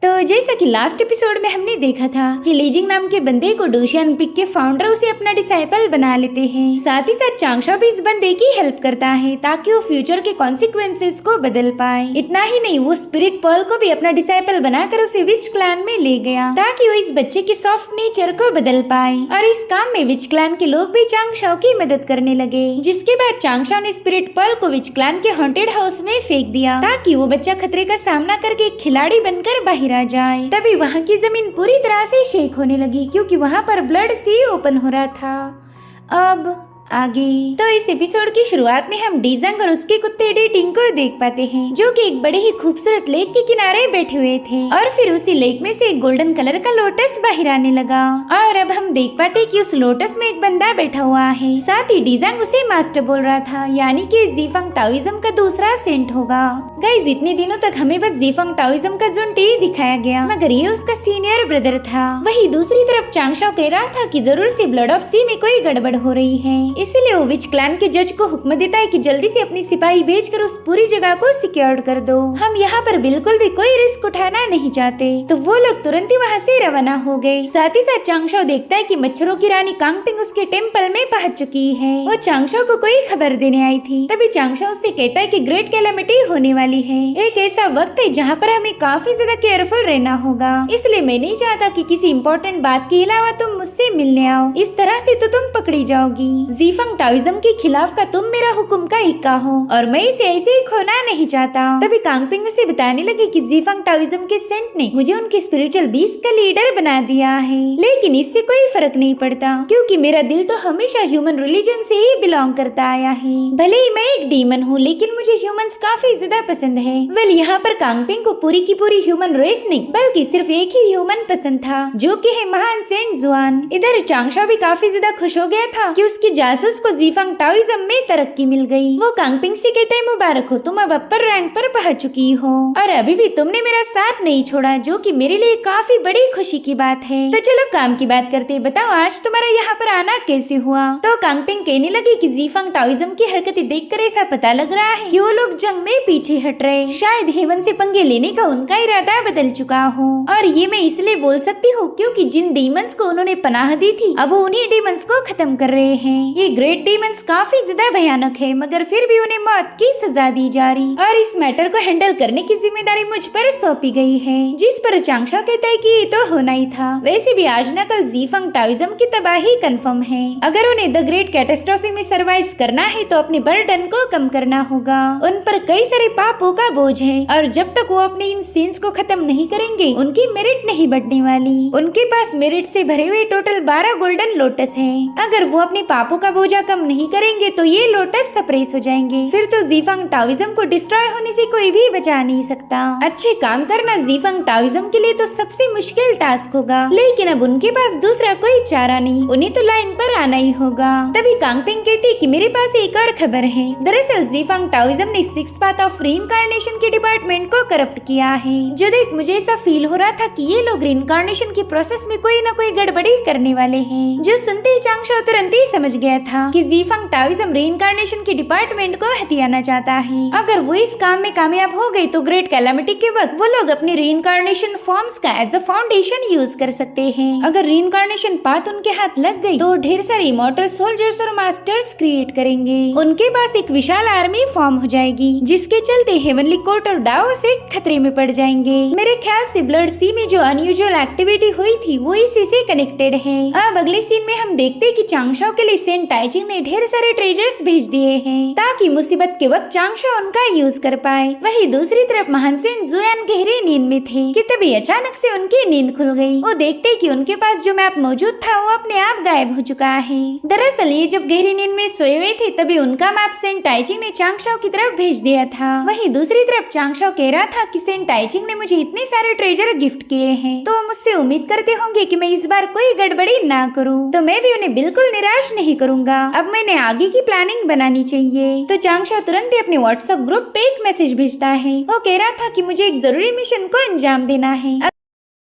तो जैसा कि लास्ट एपिसोड में हमने देखा था कि लीजिंग नाम के बंदे को डोशियन पिक के फाउंडर उसे अपना डिसाइपल बना लेते हैं। साथ ही साथ चांगशा भी इस बंदे की हेल्प करता है ताकि वो फ्यूचर के कॉन्सिक्वेंसेस को बदल पाए। इतना ही नहीं, वो स्पिरिट पर्ल को भी अपना डिसाइपल बनाकर उसे विच क्लैन में ले गया ताकि वो इस बच्चे के सॉफ्ट नेचर को बदल पाए। और इस काम में विच क्लैन के लोग भी चांगशा की मदद करने लगे, जिसके बाद चांगशा ने स्पिरिट पर्ल को विच क्लैन के हॉन्टेड हाउस में फेंक दिया ताकि वो बच्चा खतरे का सामना करके एक खिलाड़ी बनकर बाहर आ जाए। तभी वहाँ की जमीन पूरी तरह से शेक होने लगी क्योंकि वहाँ पर ब्लड सी ओपन हो रहा था। अब आगे तो इस एपिसोड की शुरुआत में हम डीजंग और उसके कुत्ते डेटिंग को देख पाते हैं, जो कि एक बड़े ही खूबसूरत लेक के किनारे बैठे हुए थे और फिर उसी लेक में से एक गोल्डन कलर का लोटस बाहर आने लगा। और अब हम देख पाते कि उस लोटस में एक बंदा बैठा हुआ है। साथ ही डीजंग उसे मास्टर बोल रहा था, यानी कि जीफंग टाओइज्म का दूसरा सेंट होगा। गाइस, इतने दिनों तक हमें बस जीफंग टाओइज्म का जुंटी दिखाया गया, मगर ये उसका सीनियर ब्रदर था। वही दूसरी तरफ चांगशा कह रहा था कि जरूर से ब्लड ऑफ सी में कोई गड़बड़ हो रही है, इसलिए वो विच क्लैन के जज को हुक्म देता है कि जल्दी से अपनी सिपाही भेजकर उस पूरी जगह को सिक्योर कर दो। हम यहाँ पर बिल्कुल भी कोई रिस्क उठाना नहीं चाहते। तो वो लोग तुरंत ही वहाँ से रवाना हो गए। साथ ही साथ चांगशा देखता है कि मच्छरों की रानी कांगपिंग उसके टेम्पल में पहुंच चुकी है। वो चांगशा को कोई खबर देने आई थी। तभी चांगशा उससे कहता है कि ग्रेट कैलामिटी होने वाली है। एक ऐसा वक्त है जहाँ पर हमें काफी ज्यादा केयरफुल रहना होगा, इसलिए मैं नहीं चाहता कि किसी इम्पोर्टेंट बात के अलावा तुम मुझसे मिलने आओ, इस तरह से तो तुम पकड़ी जाओगी। जीफंग टाओइज्म के खिलाफ का तुम मेरा हुक्म का इक्का हो और मैं इसे ऐसे ही खोना नहीं चाहता। तभी कांगपिंग उसे बताने लगी कि जीफंग टाओइज्म के सेंट ने मुझे उनके स्पिरिचुअल बीस्ट का लीडर बना दिया है, लेकिन इससे कोई फर्क नहीं पड़ता क्योंकि मेरा दिल तो हमेशा ह्यूमन रिलीजन से ही बिलोंग करता आया है। भले ही मैं एक डीमन हूँ, लेकिन मुझे ह्यूमंस काफी ज्यादा पसंद है। वेल, यहाँ पर कांगपिंग को पूरी की पूरी ह्यूमन रेस नहीं बल्कि सिर्फ एक ही ह्यूमन पसंद था, जो कि है महान सेंट जुआन। इधर चांगशा भी काफी ज्यादा खुश हो गया था कि उसकी जासूस को जीफंग टाओइज्म में तरक्की मिल गई। वो कांगपिंग से कहता है, मुबारक हो, तुम अब अपर रैंक पर पहुंच चुकी हो और अभी भी तुमने मेरा साथ नहीं छोड़ा, जो कि मेरे लिए काफी बड़ी खुशी की बात है। तो चलो काम की बात करते हैं। बताओ आज तुम्हारा यहाँ पर आना कैसे हुआ? तो कांगपिंग कहने लगी कि जीफंग टाओइज्म की हरकतें देखकर ऐसा पता लग रहा है कि वो लोग जंग में पीछे हट रहे, शायद हेवन से पंगे लेने का उनका इरादा बदल चुका हो। और ये मैं इसलिए बोल सकती हूँ क्योंकि जिन डीमंस को उन्होंने पनाह दी थी अब वो उन्हीं डीमंस को खत्म कर रहे हैं। ये ग्रेट डीमंस काफी ज्यादा भयानक है, मगर फिर भी उन्हें मौत की सजा दी जा रही और इस मैटर को हैंडल करने की जिम्मेदारी मुझ पर सौंपी गई है, जिस पर चांगशा कहता है कि ये तो होना ही था। वैसे भी आज न कल जीफंग टाओइज्म की तबाही कंफर्म है। अगर उन्हें द ग्रेट कैटास्ट्रॉफी में सरवाइव करना है तो अपने बर्डन को कम करना होगा। उन पर कई सारे पापों का बोझ है और जब तक वो अपने इन सीन्स को खत्म नहीं करेंगे उनकी मेरिट नहीं बढ़ने वाली। उनके पास मेरिट से भरे हुए टोटल 12 गोल्डन लोटस है। अगर वो अपने पापों का बोझा कम नहीं करेंगे तो ये लोटस सप्रेस हो जाएंगे, फिर तो जीफंग टाओइज्म को डिस्ट्रॉय होने से कोई भी बचा नहीं सकता। अच्छे काम करना जीफंग टाओइज्म के लिए तो सबसे मुश्किल टास्क होगा, लेकिन अब उनके पास दूसरा कोई चारा नहीं, उन्हें तो लाइन पर आना ही होगा। तभी कांगपिंग कहती कि मेरे पास एक और खबर है। दरअसल जीफंग टाओइज्म ने सिक्स पाथ ऑफ रीइंकार्नेशन के डिपार्टमेंट को करप्ट किया है। जो देख मुझे ऐसा फील हो रहा था कि ये लोग रीइंकार्नेशन के प्रोसेस में कोई न कोई गड़बड़ी करने वाले हैं। जो सुनते ही चांगशा तुरंत ही समझ गया था कि जीफंग टाओइज्म रीइंकार्नेशन के डिपार्टमेंट को हथियाना चाहता है। अगर वो इस काम में कामयाब हो गई तो ग्रेट कैलामिटी के वक्त वो लोग अपने रीइंकार्नेशन फॉर्म्स का एज अ फाउंडेशन यूज कर सकते हैं। अगर रीइंकार्नेशन पाथ उनके हाथ लग गई तो ढेर सारे इमॉर्टल सोल्जर्स और मास्टर्स क्रिएट करेंगे। उनके पास एक विशाल आर्मी फॉर्म हो जाएगी, जिसके चलते हेवनली कोर्ट और डाओ से खतरे में पड़ जाएंगे। मेरे ख्याल से ब्लड सी में जो अनयूजुअल एक्टिविटी हुई थी वो इसी से कनेक्टेड है। अब अगले सीन में हम देखते हैं कि चांगशा के लिए सेंट टाइजिंग ने ढेर सारे ट्रेजर्स भेज दिए हैं ताकि मुसीबत के वक्त चांगशा उनका यूज कर पाए। वही दूसरी तरफ महान सेंट जुआन गहरी नींद में थे कि तभी अचानक से उनकी नींद खुल गई। वो देखते कि उनके पास जो मैप मौजूद था वो अपने आप गायब हो चुका है। दरअसल ये जब गहरी नींद में सोए हुए थे तभी उनका मैप सेंट टाइजिंग ने चांगशा की तरफ भेज दिया था। वही दूसरी तरफ चांगशा कह रहा था कि सेंट टाइजिंग ने मुझे इतने सारे ट्रेजर गिफ्ट किए हैं तो मुझसे उम्मीद करते होंगे कि मैं इस बार कोई गड़बड़ी ना करूं, तो मैं भी उन्हें बिल्कुल निराश नहीं करूंगा। अब मैंने आगे की प्लानिंग बनानी चाहिए। तो चांगशा तुरंत ही अपने व्हाट्सएप ग्रुप पे एक मैसेज भेजता है। वो कह रहा था कि मुझे एक जरूरी मिशन को अंजाम देना है।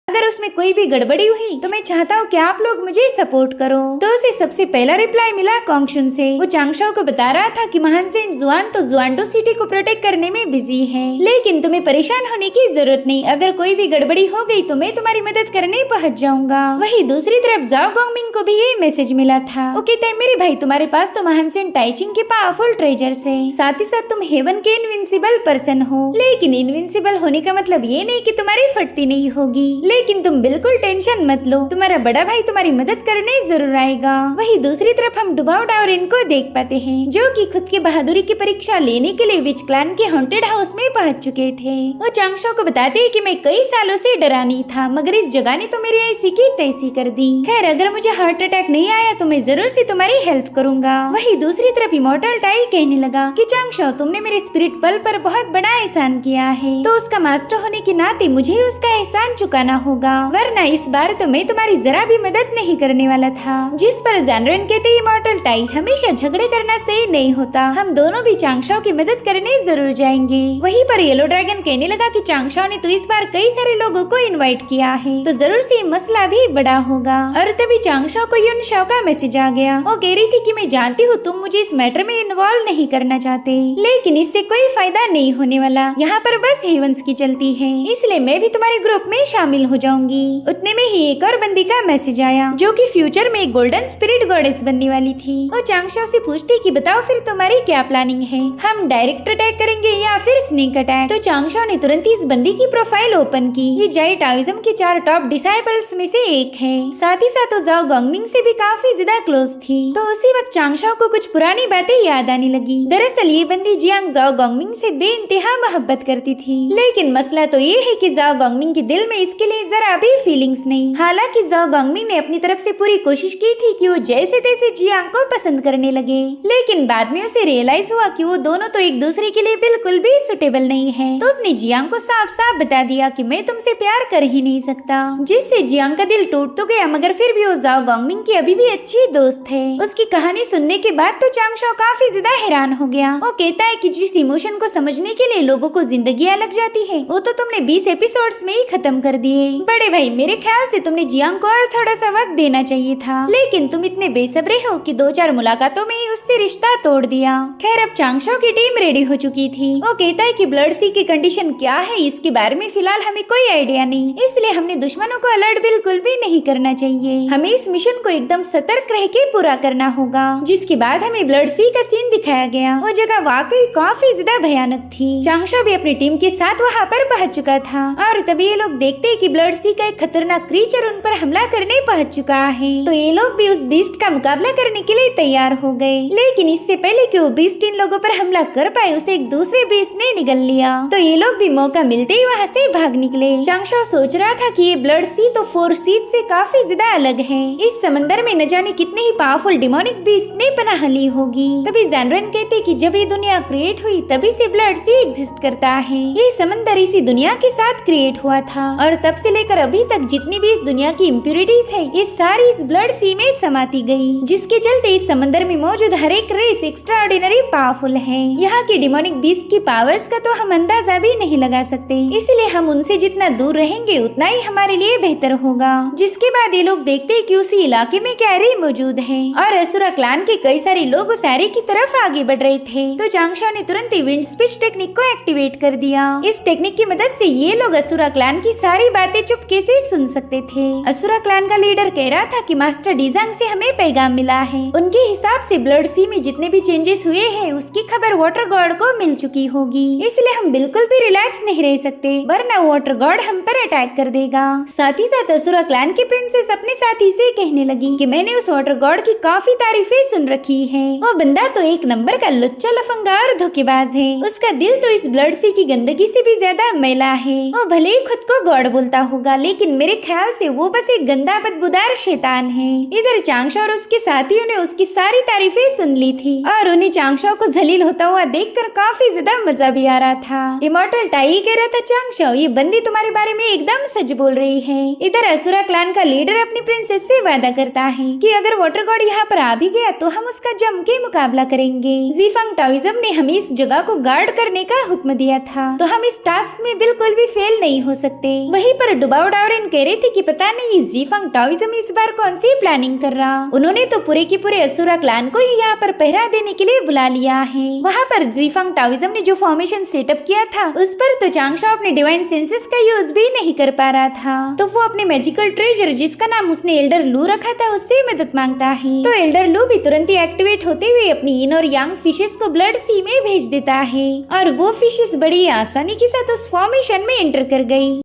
अगर उसमें कोई भी गड़बड़ी हुई तो मैं चाहता हूँ कि आप लोग मुझे सपोर्ट करो। तो उसे सबसे पहला रिप्लाई मिला कॉन्गशुन से। वो चांगशाओ को बता रहा था कि महान सेंट जुआन तो जुआनडो सिटी को प्रोटेक्ट करने में बिजी है, लेकिन तुम्हें परेशान होने की जरूरत नहीं। अगर कोई भी गड़बड़ी हो गई तो मैं तुम्हारी मदद करने पहुँच जाऊंगा। वही दूसरी तरफ जाओ गोंगमिंग को भी ये मैसेज मिला था। वो कहता है मेरे भाई तुम्हारे पास तो महान सेंट टाइचिंग के पावरफुल ट्रेजर्स है, साथ ही साथ तुम हेवन के इनविंसिबल पर्सन हो, लेकिन इनविंसिबल होने का मतलब ये नहीं कि तुम्हारी फटती नहीं होगी। लेकिन तुम बिल्कुल टेंशन मत लो, तुम्हारा बड़ा भाई तुम्हारी मदद करने जरूर आएगा। वही दूसरी तरफ हम डुबाओ डाओरेन को देख पाते हैं, जो कि खुद की बहादुरी की परीक्षा लेने के लिए विच क्लैन के हॉन्टेड हाउस में पहुंच चुके थे। वो चांगशाओ को बताते हैं कि मैं कई सालों से डरा नहीं था, मगर इस जगह ने तो मेरी ऐसी की तैसी कर दी। खैर अगर मुझे हार्ट अटैक नहीं आया तो मैं जरूर से तुम्हारी हेल्प करूंगा। वही दूसरी तरफ इमॉर्टल टाई कहने लगा कि चांगशाओ तुमने मेरे स्पिरिट पल पर बहुत बड़ा एहसान किया है, तो उसका मास्टर होने के नाते मुझे उसका एहसान चुकाना होगा, वरना इस बार तो मैं तुम्हारी जरा भी मदद नहीं करने वाला था। जिस पर जानरेन कहते इमॉर्टल टाई हमेशा झगड़े करना सही नहीं होता, हम दोनों भी चांगशाओ की मदद करने जरूर जाएंगे। वहीं पर येलो ड्रैगन कहने लगा कि चांगशाओ ने तो इस बार कई सारे लोगों को इनवाइट किया है, तो जरूर से मसला भी बड़ा होगा। और तभी चांगशाओ को युन शाओ का मैसेज आ गया। वो कह रही थी कि मैं जानती हूँ तुम मुझे इस मैटर में इन्वॉल्व नहीं करना चाहते, लेकिन इससे कोई फायदा नहीं होने वाला, यहाँ पर बस हेवंस की चलती है, इसलिए मैं भी तुम्हारे ग्रुप में शामिल हो जाऊंगी। उतने में ही एक और बंदी का मैसेज आया, जो कि फ्यूचर में गोल्डन स्पिरिट गॉडेस बनने वाली थी। वो चांगशाओ से पूछती कि बताओ फिर तुम्हारी क्या प्लानिंग है, हम डायरेक्ट अटैक करेंगे या फिर स्नीक अटैक। तो चांगशाओ ने तुरंत इस बंदी की प्रोफाइल ओपन की। ये जाई टाओइज्म के 4 टॉप डिसाइपल्स में से एक है, साथ ही साथ वो जाओ गोंगमिंग से भी काफी ज्यादा क्लोज थी। तो उसी वक्त चांगशाओ को कुछ पुरानी बातें याद आने लगी। दरअसल ये बंदी जियांग जाओ गोंगमिंग से बेइंतहा मोहब्बत करती थी, लेकिन मसला तो ये है कि जाओ गोंगमिंग के दिल में इसके लिए जरा भी फीलिंग्स नहीं। हालांकि जाओ गोंगमिंग ने अपनी तरफ से पूरी कोशिश की थी कि वो जैसे तैसे जियांग को पसंद करने लगे, लेकिन बाद में उसे रियलाइज हुआ कि वो दोनों तो एक दूसरे के लिए बिल्कुल भी सुटेबल नहीं है। तो उसने जियांग को साफ साफ बता दिया कि मैं तुमसे प्यार कर ही नहीं सकता, जिससे जियांग का दिल टूट तो गया, मगर फिर भी वो जाओ गोंगमिंग की अभी भी अच्छी दोस्त है। उसकी कहानी सुनने के बाद तो चांगशाओ काफी ज्यादा हैरान हो गया। वो कहता है कि जिस इमोशन को समझने के लिए लोगों को जिंदगियां लग जाती है, वो तो तुमने 20 एपिसोड्स में ही खत्म कर दिए। बड़े भाई मेरे ख्याल से तुमने जियांग को और थोड़ा सा वक्त देना चाहिए था, लेकिन तुम इतने बेसब्रे हो कि 2-4 मुलाकातों में ही उससे रिश्ता तोड़ दिया। खैर अब चांगशाओ की टीम रेडी हो चुकी थी। वो कहता है कि ब्लड सी की कंडीशन क्या है इसके बारे में फिलहाल हमें कोई आइडिया नहीं, इसलिए हमने दुश्मनों को अलर्ट बिल्कुल भी नहीं करना चाहिए। हमें इस मिशन को एकदम सतर्क रह के पूरा करना होगा। जिसके बाद हमें ब्लड सी का सीन दिखाया गया। वो जगह वाकई काफी ज्यादा भयानक थी। चांगशाओ भी अपनी टीम के साथ वहाँ पर पहुँच चुका था, और तभी ये लोग देखते हैं कि ब्लड सी का एक खतरनाक क्रीचर उन पर हमला करने पहुँच चुका है। तो ये लोग भी उस बीस्ट का मुकाबला करने के लिए तैयार हो गए, लेकिन इससे पहले कि वो बीस्ट इन लोगों पर हमला कर पाए उसे एक दूसरे बीस्ट ने निगल लिया। तो ये लोग भी मौका मिलते ही वहाँ से भाग निकले। चांगशाओ सोच रहा था कि ये ब्लड सी तो 4 सीज से काफी ज्यादा अलग है। इस समंदर में न जाने कितने ही पावरफुल डिमोनिक बीस्ट ने पनाह ली होगी। तभी जानरेन कहते कि जब ये दुनिया क्रिएट हुई तभी से ब्लड सी एग्जिस्ट करता है। ये समंदर इसी दुनिया के साथ क्रिएट हुआ था, और तब से लेकर अभी तक जितनी भी इस दुनिया की इम्प्योरिटीज है ये सारी इस ब्लड सी में समाती गई, जिसके चलते इस समंदर में मौजूद हर एक रेस एक्स्ट्रा ऑर्डिनरी पावरफुल है। यहाँ की डिमोनिक बीस्ट की पावर्स का तो हम अंदाजा भी नहीं लगा सकते, इसलिए हम उनसे जितना दूर रहेंगे उतना ही हमारे लिए बेहतर होगा। जिसके बाद ये लोग देखते हैं कि उसी इलाके में कैरी मौजूद है, और असुरा क्लान के कई सारे लोग उस एरी की तरफ आगे बढ़ रहे थे। तो चांगशाओ ने तुरंत ही विंड स्पीच टेक्निक को एक्टिवेट कर दिया। इस टेक्निक की मदद से ये लोग असुरा क्लान की सारी बातें चुपके से सुन सकते थे। असुरा क्लान का लीडर कह रहा था कि मास्टर डिजांग से हमें पैगाम मिला है, उनके हिसाब से ब्लड सी में जितने भी चेंजेस हुए हैं उसकी खबर वाटर गॉड को मिल चुकी होगी, इसलिए हम बिल्कुल भी रिलैक्स नहीं रह सकते, वरना वाटर गॉड हम पर अटैक कर देगा। साथ ही साथ असुरा क्लान की प्रिंसेस अपने साथी से कहने लगी कि मैंने उस वाटर गॉड की काफी तारीफें सुन रखी है, वो बंदा तो एक नंबर का लुच्चा लफंगा और धोखेबाज है, उसका दिल तो इस ब्लड सी की गंदगी से भी ज्यादा मैला है। वो भले ही खुद को गॉड बोलता होगा, लेकिन मेरे ख्याल से वो बस एक गंदा बदबूदार शैतान है। इधर चांगशाओ और उसके साथियों ने उसकी सारी तारीफें सुन ली थी, और उन्हें चांगशाओ को जलील होता हुआ देखकर काफी ज्यादा मजा भी आ रहा था। इमॉर्टल टाई कह रहा था चांगशाओ ये बंदी तुम्हारे बारे में एकदम सच बोल रही है। इधर असुरा क्लान का लीडर अपनी प्रिंसेस से वादा करता है कि अगर वाटर गॉड यहाँ पर आ भी गया तो हम उसका जम के मुकाबला करेंगे। जीफंग टाओइज्म ने हमें इस जगह को गार्ड करने का हुक्म दिया था, तो हम इस टास्क में बिल्कुल भी फेल नहीं हो सकते। वहीं पर डुबाओ डाओरेन कह रही थी कि पता नहीं जीफंग टाओइज्म इस बार कौन सी प्लानिंग कर रहा। उन्होंने तो पूरे के पूरे असुरा क्लान को ही यहाँ पर पहरा देने के लिए बुला लिया है। वहाँ पर जीफंग टाओइज्म ने जो फॉर्मेशन सेटअप किया था उस पर तो चांगशाओ अपने डिवाइन सेंसेस का यूज भी नहीं कर पा रहा था, तो वो अपने मैजिकल ट्रेजर जिसका नाम उसने एल्डर लू रखा था उससे मदद मांगता है। तो एल्डर लू भी तुरंत ही एक्टिवेट होते हुए अपनी इन और यांग फिशेस को ब्लड सी में भेज देता है और वो फिशेस बड़ी आसानी के साथ उस फॉर्मेशन में एंटर कर गई।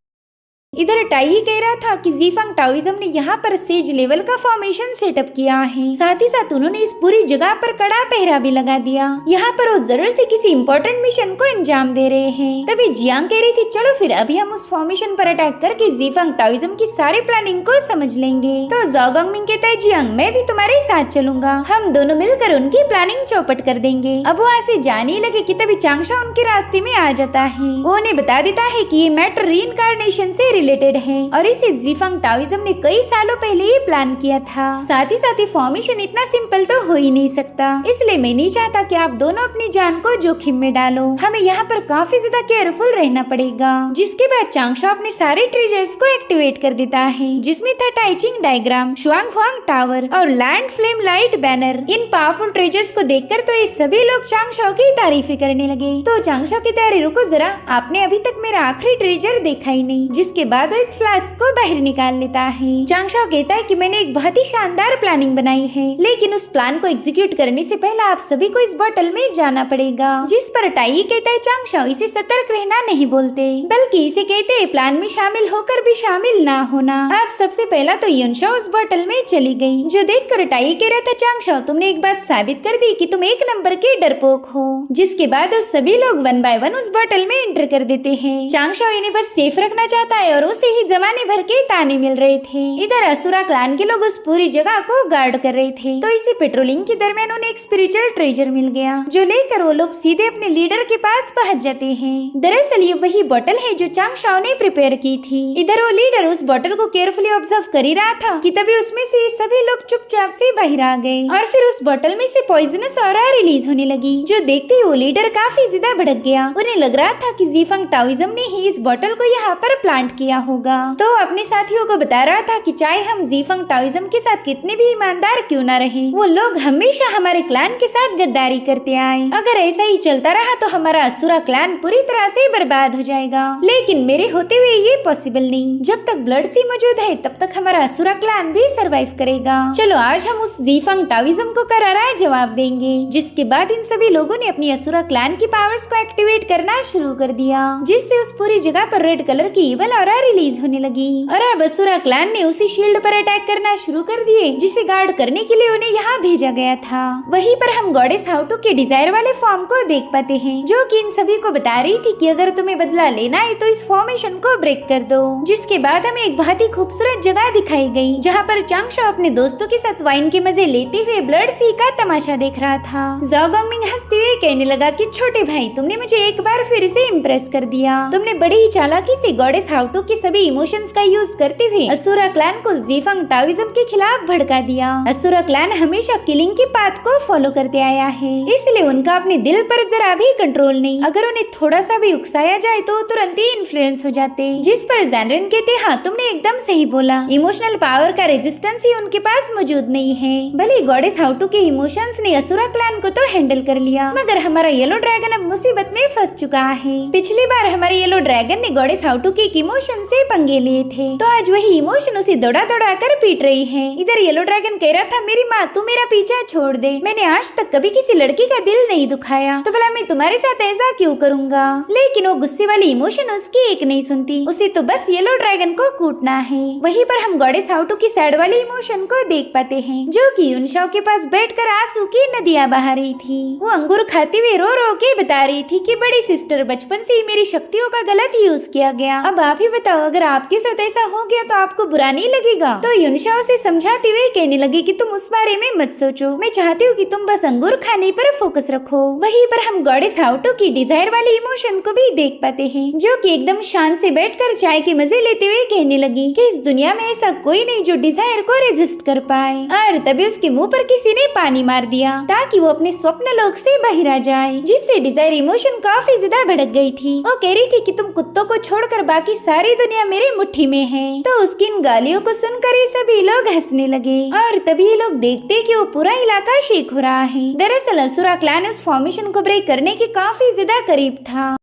इधर टाई कह रहा था कि जीफंग टाओइज्म ने यहाँ पर सेज लेवल का फॉर्मेशन सेटअप किया है, साथ ही साथ उन्होंने इस पूरी जगह पर कड़ा पहरा भी लगा दिया। यहाँ पर वो जरूर से किसी इम्पोर्टेंट मिशन को अंजाम दे रहे हैं। तभी जियांग कह रही थी चलो फिर अभी हम उस फॉर्मेशन पर अटैक करके जीफंग टाओइज्म की सारी प्लानिंग को समझ लेंगे। तो ज़ाओ गंगमिंग कहता है जियांग मैं भी तुम्हारे साथ चलूंगा, हम दोनों मिलकर उनकी प्लानिंग चौपट कर देंगे। अब वो ऐसे जाने लगे कि तभी चांगशाओ उनके रास्ते में आ जाता है। वो उन्हें बता देता है कि ये मैटर रीइंकार्नेशन से रिलेटेड है और इसे जीफंग टाओइज्म ने कई सालों पहले ही प्लान किया था। साथ ही फॉर्मेशन इतना सिंपल तो हो ही नहीं सकता, इसलिए मैं नहीं चाहता कि आप दोनों अपनी जान को जोखिम में डालो। हमें यहाँ पर काफी ज्यादा केयरफुल रहना पड़ेगा। जिसके बाद चांगशाओ अपने सारे ट्रेजर्स को एक्टिवेट कर देता है, जिसमें था टाइचिंग डायग्राम, शुआंग हुआंग टावर और लैंड फ्लेम लाइट बैनर। इन पावरफुल ट्रेजर्स को देखकर तो ये सभी लोग चांगशाओ की तारीफें करने लगे। तो चांगशाओ की तैयारी रुको जरा, आपने अभी तक मेरा आखिरी ट्रेजर देखा ही नहीं। जिसके बाद एक फ्लास्क को बाहर निकाल लेता है। चांगशाओ कहता है कि मैंने एक बहुत ही शानदार प्लानिंग बनाई है, लेकिन उस प्लान को एग्जीक्यूट करने से पहले आप सभी को इस बॉटल में जाना पड़ेगा। जिस पर टाई कहता है चांगशाओ इसे सतर्क रहना नहीं बोलते, बल्कि इसे कहते हैं प्लान में शामिल होकर भी शामिल ना होना। अब सबसे पहला तो युनशाओ उस बॉटल में चली गई, जो देखकर टाई कह रहा था चांगशाओ तुमने एक बात साबित कर दी कि तुम एक नंबर के डरपोक हो। जिसके बाद उस सभी लोग वन बाय वन उस बॉटल में एंटर कर देते हैं। चांगशाओ इन्हें बस सेफ रखना चाहता है और उसे ही जमाने भर के ताने मिल रहे थे। इधर असुरा क्लान के लोग उस पूरी जगह को गार्ड कर रहे थे, तो इसी पेट्रोलिंग के दरमियान उन्हें एक स्पिरिचुअल ट्रेजर मिल गया, जो लेकर वो लोग सीधे अपने लीडर के पास पहुंच जाते हैं। दरअसल ये वही बोतल है जो चांगशाओ ने प्रिपेयर की थी। इधर वो लीडर उस बोतल को केयरफुली ऑब्जर्व कर ही रहा था कि तभी उसमें से सभी लोग चुपचाप से बाहर आ गए और फिर उस बोतल में से पॉइजनस ऑरा रिलीज होने लगी, जो देखते ही वो लीडर काफी ज्यादा भड़क गया। उन्हें लग रहा था कि जीफंग टाओइज्म ने ही इस बोतल को यहाँ पर प्लांट किया होगा। तो अपने साथियों को बता रहा था कि चाहे हम जीफंग टाओइज्म के साथ कितने भी ईमानदार क्यों ना रहे, वो लोग हमेशा हमारे क्लान के साथ गद्दारी करते आए। अगर ऐसा ही चलता रहा तो हमारा असुरा क्लान पूरी तरह से बर्बाद हो जाएगा, लेकिन मेरे होते हुए ये पॉसिबल नहीं। जब तक ब्लड सी मौजूद है तब तक हमारा असुरा क्लान भी सरवाइव करेगा। चलो आज हम उस जीफंग टाओइज्म को करारा जवाब देंगे। जिसके बाद इन सभी लोगों ने अपनी असुरा क्लान की पावर्स को एक्टिवेट करना शुरू कर दिया, जिससे उस पूरी जगह पर रेड कलर की इवल ऑरा रिलीज होने लगी और अब असुरा क्लान ने उसी शील्ड पर अटैक करना शुरू कर दिए जिसे गार्ड करने के लिए उन्हें यहाँ भेजा गया था। वहीं पर हम गॉडेस हाउटू के डिजायर वाले फॉर्म को देख पाते हैं, जो कि इन सभी को बता रही थी कि अगर तुम्हें बदला लेना है तो इस फॉर्मेशन को ब्रेक कर दो। जिसके बाद हमें एक बहुत ही खूबसूरत जगह दिखाई गई, जहाँ पर चांगशाओ अपने दोस्तों के साथ वाइन के मजे लेते हुए ब्लड सी का तमाशा देख रहा था। ज़ाओ गंगमिंग हंसते हुए कहने लगा कि छोटे भाई तुमने मुझे एक बार फिर से इम्प्रेस कर दिया। तुमने बड़ी ही चालाकी से गॉडेस हाउटू के सभी इमोशंस का यूज करते हुए असुरा क्लैन को जीफंग टाओइज्म के खिलाफ भड़का दिया। असुरा क्लैन हमेशा किलिंग की पाथ को फॉलो करते आया है, इसलिए उनका अपने दिल पर जरा भी कंट्रोल नहीं। अगर उन्हें थोड़ा सा भी उकसाया जाए तो तुरंत ही इन्फ्लुएंस हो जाते। जिस पर ज़ैनरिन कहते हाँ तुमने एकदम सही बोला, इमोशनल पावर का रेजिस्टेंस ही उनके पास मौजूद नहीं है। भले गॉडेस हाउटू के इमोशंस ने असुरा क्लैन को तो हैंडल कर लिया, मगर हमारा येलो ड्रैगन अब मुसीबत में फंस चुका है। पिछली बार हमारे येलो ड्रैगन ने गॉडेस हाउटू के इमोशन से पंगे लिए थे, तो आज वही इमोशन उसे दौड़ा दौड़ा कर पीट रही है। इधर येलो ड्रैगन कह रहा था मेरी माँ तू मेरा पीछा छोड़ दे, मैंने आज तक कभी किसी लड़की का दिल नहीं दुखाया, तो भला मैं तुम्हारे साथ ऐसा क्यों करूँगा। लेकिन वो गुस्से वाली इमोशन उसकी एक नहीं सुनती, उसे तो बस येलो ड्रैगन को कूटना है। वहीं पर हम गॉडेस हाउटू की सैड वाली इमोशन को देख पाते हैं, जो कि युनशाओ के पास बैठकर आंसू की नदियाँ बहा रही थी। वो अंगूर खाते हुए रो रो के बता रही थी कि बड़ी सिस्टर बचपन से ही मेरी शक्तियों का गलत यूज किया गया, अब आप ही बताओ अगर आपके साथ ऐसा हो गया तो आपको बुरा नहीं लगेगा। तो युनशाओ से समझाते हुए कहने लगी कि तुम उस बारे में मत सोचो, मैं चाहती हूँ कि तुम बस अंगूर खाने पर फोकस रखो। वहीं पर हम गॉडेस हाउटू की डिजायर वाली इमोशन को भी देख पाते हैं, जो कि एकदम शांत से बैठकर चाय के मजे लेते हुए कहने लगी कि इस दुनिया में ऐसा कोई नहीं जो डिजायर को रेजिस्ट कर पाए। और तभी उसके मुंह पर किसी ने पानी मार दिया ताकि वो अपने स्वप्न लोक से बाहर आ जाए, जिससे डिजायर इमोशन काफी ज्यादा भड़क गई थी। वो कह रही थी कि तुम कुत्तों को छोड़कर बाकी सारे सारी दुनिया मेरी मुट्ठी में है। तो उसकी इन गालियों को सुनकर ये सभी लोग हंसने लगे और तभी ये लोग देखते कि वो पूरा इलाका शेक हो रहा है। दरअसल असुरा क्लैन उस फॉर्मेशन को ब्रेक करने के काफी ज्यादा करीब था,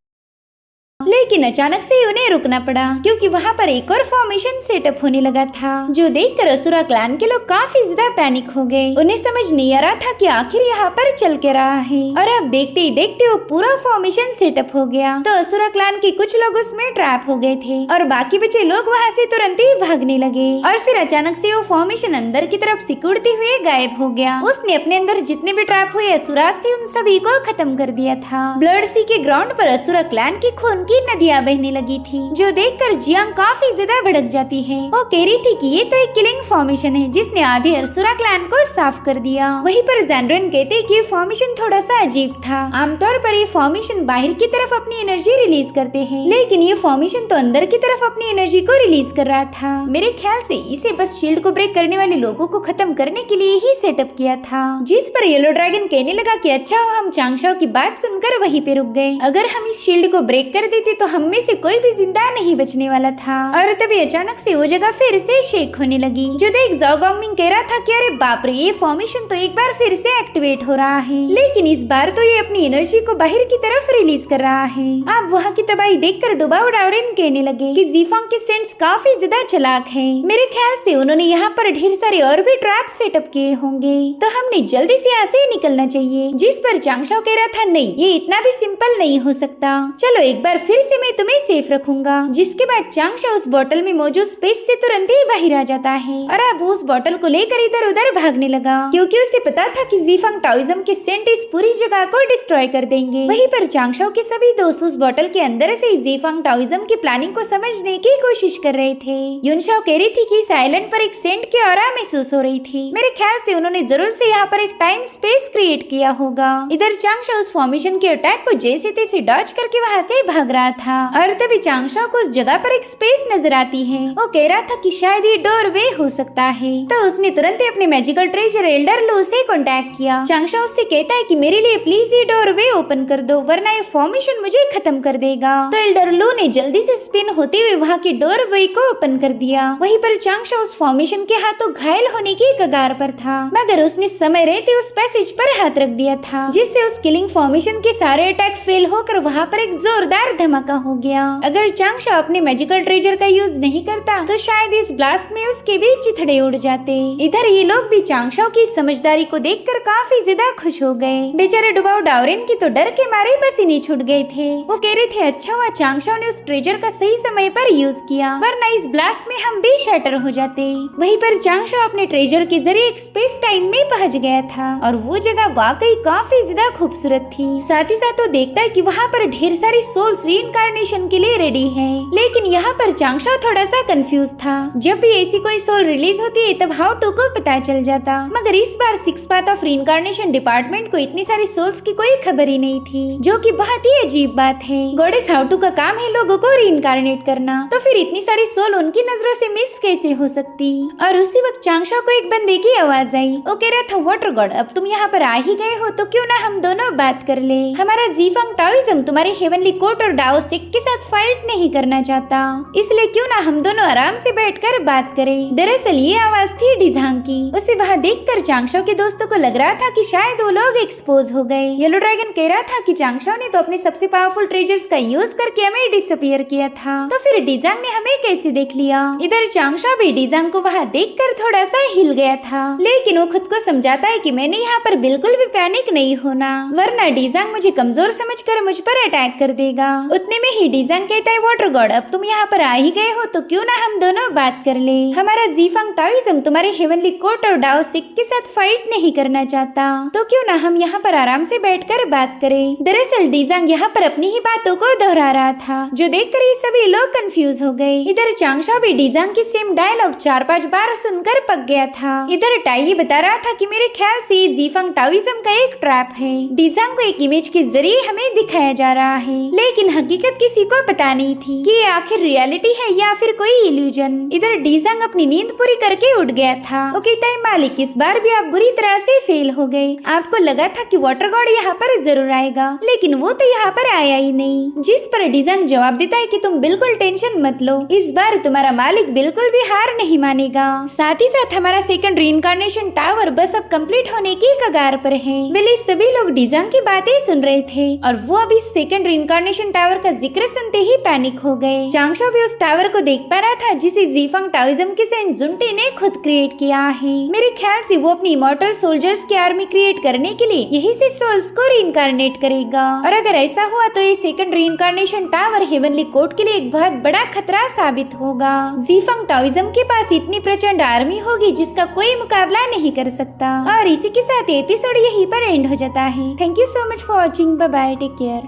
लेकिन अचानक से उन्हें रुकना पड़ा क्योंकि वहाँ पर एक और फॉर्मेशन सेटअप होने लगा था, जो देखकर असुरा क्लैन के लोग काफी ज्यादा पैनिक हो गए। उन्हें समझ नहीं आ रहा था कि आखिर यहाँ पर चल के रहा है, और अब देखते ही देखते वो पूरा फॉर्मेशन सेटअप हो गया। तो असुरा क्लैन के कुछ लोग उसमें ट्रैप हो गए थे और बाकी बचे लोग वहाँ से तुरंत ही भागने लगे। और फिर अचानक से वो फॉर्मेशन अंदर की तरफ सिकुड़ते हुए गायब हो गया। उसने अपने अंदर जितने भी ट्रैप हुए असुरास थे उन सभी को खत्म कर दिया था। ब्लड सी के ग्राउंड पर असुरा क्लैन की खून की नदियां बहने लगी थी, जो देखकर जियांग काफी ज्यादा भड़क जाती है। वो कह रही थी कि ये तो एक किलिंग फॉर्मेशन है जिसने आधे असुरा क्लैन को साफ कर दिया। वहीं पर जैनरेन कहते कि ये फॉर्मेशन थोड़ा सा अजीब था। आमतौर पर ये फॉर्मेशन बाहर की तरफ अपनी एनर्जी रिलीज करते हैं, लेकिन ये फॉर्मेशन तो अंदर की तरफ अपनी एनर्जी को रिलीज कर रहा था। मेरे ख्याल से इसे बस शील्ड को ब्रेक करने वाले लोगों को खत्म करने के लिए ही सेटअप किया था। जिस पर येलो ड्रैगन कहने लगा कि अच्छा हो हम चांगशाओ की बात सुनकर वहीं पे रुक गए। अगर हम इस शील्ड को ब्रेक कर देते तो हम में से कोई भी जिंदा नहीं बचने वाला था। और तभी अचानक से वो जगह फिर से शेक होने लगी, जो देख जाओ गॉन्गमिंग कह रहा था कि अरे बाप रे, ये फॉर्मेशन तो एक बार फिर से एक्टिवेट हो रहा है, लेकिन इस बार तो ये अपनी एनर्जी को बाहर की तरफ रिलीज कर रहा है। आप वहाँ की तबाही देखकर डुबाओ डावरेन कहने लगे कि जीफांग के सेंट्स काफी ज्यादा चालाक है। मेरे ख्याल से उन्होंने यहाँ पर ढेर सारे और भी ट्रैप सेटअप किए होंगे, तो हमने जल्दी से यहाँ से निकलना चाहिए। जिस पर चांगशाओ कह रहा था नहीं, ये इतना भी सिंपल नहीं हो सकता, चलो एक बार फिर से मैं तुम्हें सेफ रखूंगा। जिसके बाद चांगशाओ उस बोतल में मौजूद स्पेस से तुरंत ही बाहर आ जाता है और अब उस बोतल को लेकर इधर उधर भागने लगा, क्योंकि उसे पता था कि जीफांग टाओइज्म के सेंट इस पूरी जगह को डिस्ट्रॉय कर देंगे। वहीं पर चांगशाओ के सभी दोस्त उस बोतल के अंदर से जीफांग टाओइज्म की प्लानिंग को समझने की कोशिश कर रहे थे। युनशाओ कह रही थी कि इस आइलैंड पर एक सेंट की ऑरा महसूस हो रही थी। मेरे ख्याल से उन्होंने जरूर से यहाँ पर एक टाइम स्पेस क्रिएट किया होगा। इधर चांगशाओ उस फॉर्मेशन के अटैक को जैसे तैसे डॉज करके वहाँ से भाग रहा था, और तभी चांगशाओ को उस जगह पर एक स्पेस नजर आती है। वो कह रहा था कि शायद ये डोरवे हो सकता है, तो उसने तुरंत ही अपने मैजिकल ट्रेजर एल्डर लू से कांटेक्ट किया। चांगशाओ उससे कहता है कि मेरे लिए प्लीज ये डोरवे ओपन कर दो, वरना ये फॉर्मेशन मुझे खत्म कर देगा। तो एल्डर लू ने जल्दी से स्पिन होते हुए वहाँ की डोरवे को ओपन कर दिया। वहीं पर चांगशाओ उस फॉर्मेशन के हाथों घायल होने की कगार पर था, मगर उसने समय रहते उस पैसेज पर हाथ रख दिया था, जिससे उस किलिंग फॉर्मेशन के सारे अटैक फेल होकर वहाँ पर एक जोरदार धमाका हो गया। अगर चांगशाओ अपने मैजिकल ट्रेजर का यूज नहीं करता तो शायद इस ब्लास्ट में उसके भी चिथड़े उड़ जाते। इधर ये लोग भी चांगशाओ की समझदारी को देखकर काफी ज्यादा खुश हो गए। बेचारे डुबाओ डावरेन की तो डर के मारे पसीने छूट गए थे। वो कह रहे थे अच्छा हुआ चांगशाओ ने उस ट्रेजर का सही समय पर यूज किया, वरना इस ब्लास्ट में हम भी शटर हो जाते। वहीं पर चांगशाओ अपने ट्रेजर के जरिए एक स्पेस टाइम में पहुंच गया था, और वो जगह वाकई काफी ज्यादा खूबसूरत थी। साथ ही साथ वो देखता है कि वहाँ पर ढेर सारी सोल्स रीइंकार्नेशन के लिए रेडी है, लेकिन यहाँ पर चांगशाओ थोड़ा सा कंफ्यूज था। जब भी ऐसी कोई सोल रिलीज होती है तब हाउ टू को पता चल जाता, मगर इस बार six path of reincarnation department को इतनी सारी सोल्स की कोई खबर ही नहीं थी, जो कि बहुत ही अजीब बात है। गॉडेस हाउ टू का काम है लोगों को रीइंकार्नेट करना, तो फिर इतनी सारी सोल उनकी नजरों से मिस कैसे हो सकती। और उसी वक्त चांगशाओ को एक बंदे की आवाज आई। वो कह रहा था वाटर गॉड, अब तुम यहाँ पर आ ही गए हो तो क्यों ना हम दोनों बात कर ले। हमारा जीफांग टाओइज्म तुम्हारे हेवनली कोर्ट और डाओ सिक के साथ फाइट नहीं करना चाहता, इसलिए क्यों ना हम दोनों आराम से बैठकर बात करें। दरअसल ये आवाज थी डिजांग की। उसे वहाँ देखकर चांगशाओ के दोस्तों को लग रहा था कि शायद वो लोग एक्सपोज हो गए। येलो ड्रैगन कह रहा था कि चांगशाओ ने तो अपने सबसे पावरफुल ट्रेजर्स का यूज करके हमें डिसअपियर किया था, तो फिर डिजांग ने हमें कैसे देख लिया। इधर चांगशाओ भी डिजांग को वहाँ देखकर थोड़ा सा हिल गया था, लेकिन वो खुद को समझाता है कि मैंने यहाँ पर बिल्कुल भी पैनिक नहीं होना, वरना डिजांग मुझे कमजोर समझकर मुझ पर अटैक कर देगा। उतने में ही डिजांग कहता है वाटर गॉड, अब तुम यहाँ पर आ ही गए हो तो क्यों ना हम दोनों बात कर ले। हमारा जीफांग टाओइज्म तुम्हारे हेवनली कोर्ट और डाओ सिक के साथ फाइट नहीं करना चाहता, तो क्यों ना हम यहाँ पर आराम से बैठकर बात करें। दरअसल डिजांग यहाँ पर अपनी ही बातों को दोहरा रहा था, जो देखकर ये सभी लोग कंफ्यूज हो गए। इधर चांगशाओ भी डिजांग की सेम डायलॉग 4-5 बार सुनकर पक गया था। इधर टाई बता रहा था कि मेरे ख्याल से जीफांग टाओइज्म का एक ट्रैप है। डिजांग को एक इमेज के जरिए हमें दिखाया जा रहा है, लेकिन हकीकत किसी को पता नहीं थी कि ये आखिर रियलिटी है या फिर कोई इल्यूजन। इधर डीजंग अपनी नींद पूरी करके उठ गया था। वो कहता है मालिक इस बार भी आप बुरी तरह से फेल हो गए। आपको लगा था कि वाटर गॉड यहाँ पर जरूर आएगा, लेकिन वो तो यहाँ पर आया ही नहीं। जिस पर डीजंग जवाब देता है कि तुम बिल्कुल टेंशन मत लो, इस बार तुम्हारा मालिक बिल्कुल भी हार नहीं मानेगा। साथ ही साथ हमारा सेकंड रीइंकार्नेशन टावर बस अब कंप्लीट होने की कगार पर है। वेल सभी लोग डीजंग की बातें सुन रहे थे और वो अभी सेकंड रीइंकार्नेशन टावर का जिक्र सुनते ही पैनिक हो गए। चांगशो भी उस टावर को देख पा रहा था जिसे जीफंग टाओइज्म के सेंट जुनटे ने खुद क्रिएट किया है। मेरे ख्याल से वो अपनी इमॉर्टल सोल्जर्स की आर्मी क्रिएट करने के लिए यही से सोल्स को रीइंकार्नेट करेगा। और अगर ऐसा हुआ तो ये second reincarnation tower heavenly court के लिए एक बहुत बड़ा खतरा साबित होगा। जीफंग टाओइज्म के पास इतनी प्रचंड आर्मी होगी जिसका कोई मुकाबला नहीं कर सकता। और इसी के साथ एपिसोड यहीं पर एंड हो जाता है। Thank you so much for watching. Bye bye, take care.